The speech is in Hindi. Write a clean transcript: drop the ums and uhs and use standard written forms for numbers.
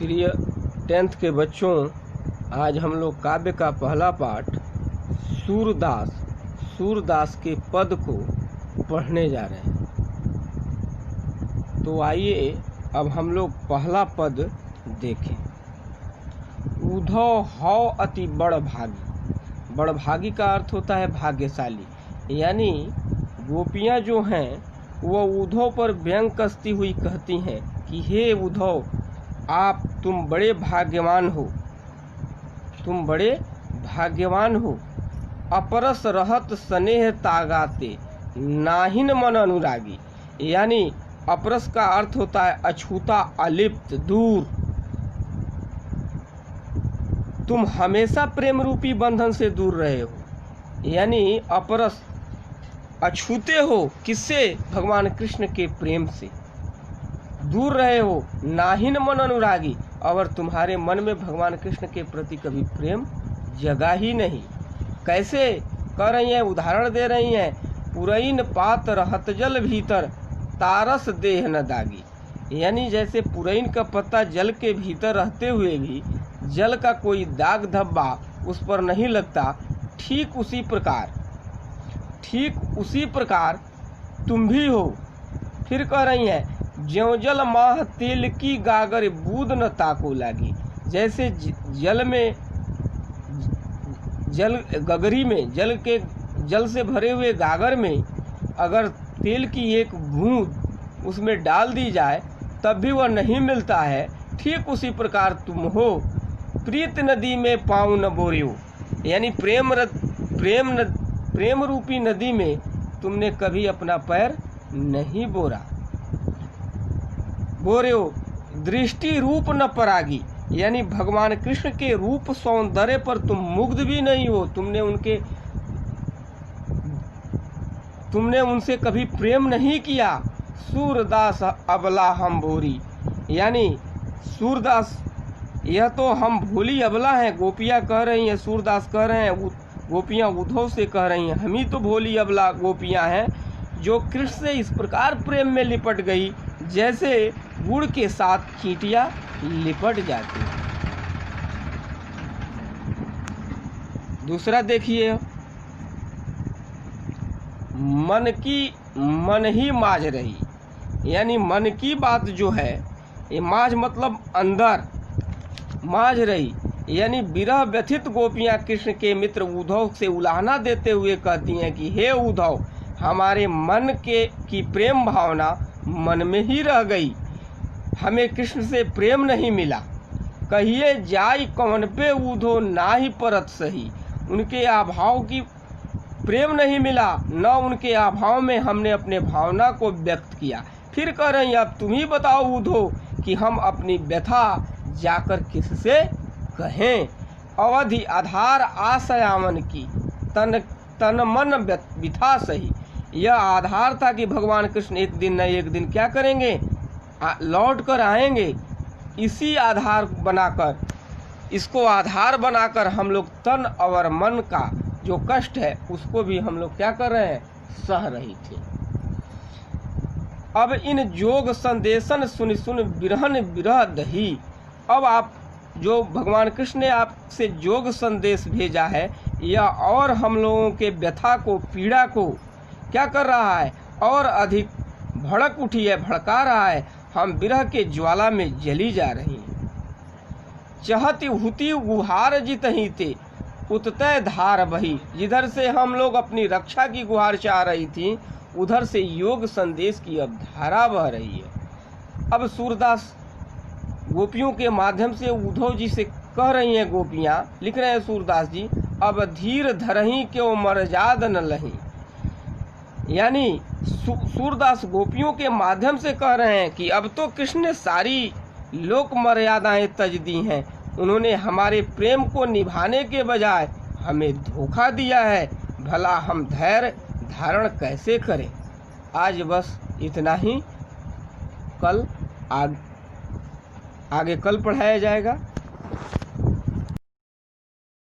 प्रिय 10th के बच्चों, आज हम लोग काव्य का पहला पाठ सूरदास के पद को पढ़ने जा रहे हैं। तो आइए अब हम लोग पहला पद देखें। उधौ हौ अति बड़ भागी। बड़ भागी का अर्थ होता है भाग्यशाली। यानी गोपियाँ जो हैं वो उद्धव पर व्यंग कसती हुई कहती हैं कि हे उद्धव, तुम बड़े भाग्यवान हो, तुम बड़े भाग्यवान हो। अपरस रहत स्नेह तागाते नाहिन मन अनुरागी। यानी अपरस का अर्थ होता है अछूता, अलिप्त, दूर। तुम हमेशा प्रेम रूपी बंधन से दूर रहे हो। यानी अपरस, अछूते हो किससे? भगवान कृष्ण के प्रेम से दूर रहे हो। नाहिन मन अनुरागी, और तुम्हारे मन में भगवान कृष्ण के प्रति कभी प्रेम जगा ही नहीं। कैसे कह रही हैं? उदाहरण दे रही हैं। पुरैन पात रहत जल भीतर तारस देह न दागी। यानी जैसे पुरैन का पत्ता जल के भीतर रहते हुए भी जल का कोई दाग धब्बा उस पर नहीं लगता, ठीक उसी प्रकार तुम भी हो। फिर कह रही हैं, ज्यों जल माह तेल की गागर बूंद न ताको लागी। जैसे जल से भरे हुए गागर में अगर तेल की एक बूंद उसमें डाल दी जाए तब भी वह नहीं मिलता है, ठीक उसी प्रकार तुम हो। प्रीत नदी में पाँव न बोरियो। यानी प्रेम रूपी नदी में तुमने कभी अपना पैर नहीं बोरियो। दृष्टि रूप न परागी। यानी भगवान कृष्ण के रूप सौंदर्य पर तुम मुग्ध भी नहीं हो। तुमने उनसे कभी प्रेम नहीं किया। सूरदास अबला हम भोरी। यानी सूरदास, यह तो हम भोली अबला हैं। गोपियाँ कह रही हैं, सूरदास कह रहे हैं, गोपियाँ उद्धव से कह रही हैं, हम ही तो भोली अबला गोपियाँ हैं जो कृष्ण से इस प्रकार प्रेम में लिपट गई जैसे गुड़ के साथ चींटियाँ लिपट जाती हैं। दूसरा देखिए, मन ही माज रही। यानी मन की बात जो है, ये माज मतलब अंदर, माज रही। यानी विरह व्यथित गोपियाँ कृष्ण के मित्र उद्धव से उलाहना देते हुए कहती हैं कि हे उद्धव, हमारे मन की प्रेम भावना मन में ही रह गई, हमें कृष्ण से प्रेम नहीं मिला। कहिए जाई कौन पे उद्धव ना ही परत सही। उनके अभाव की प्रेम नहीं मिला, न उनके अभाव में हमने अपने भावना को व्यक्त किया। फिर कह रही हैं, अब तुम ही बताओ उद्धव कि हम अपनी व्यथा जाकर किससे कहें। अवधि आधार आशयावन की तन मन व्यथा सही। यह आधार था कि भगवान कृष्ण एक दिन न एक दिन क्या करेंगे, लौट कर आएंगे। इसी इसको आधार बनाकर हम लोग तन और मन का जो कष्ट है उसको भी हम लोग क्या कर रहे हैं, सह रही थे। अब इन जोग संदेशन सुन बिरहन विरह दही। अब आप जो भगवान कृष्ण ने आपसे जोग संदेश भेजा है, या और हम लोगों के व्यथा को, पीड़ा को क्या कर रहा है, और अधिक भड़का रहा है। हम विरह के ज्वाला में जली जा रही हैं। चहती हुती गुहार जितही थे उततय धार बही। जिधर से हम लोग अपनी रक्षा की गुहार चाह रही थी, उधर से योग संदेश की अब धारा बह रही है। अब सूरदास गोपियों के माध्यम से उद्धव जी से कह रही हैं, गोपियाँ लिख रहे हैं सूरदास जी, अब धीर धरही क्यों मर्याद न लही। यानी सूरदास गोपियों के माध्यम से कह रहे हैं कि अब तो कृष्ण ने सारी लोक मर्यादाएं तज दी हैं। उन्होंने हमारे प्रेम को निभाने के बजाय हमें धोखा दिया है। भला हम धैर्य धारण कैसे करें। आज बस इतना ही। आगे कल पढ़ाया जाएगा।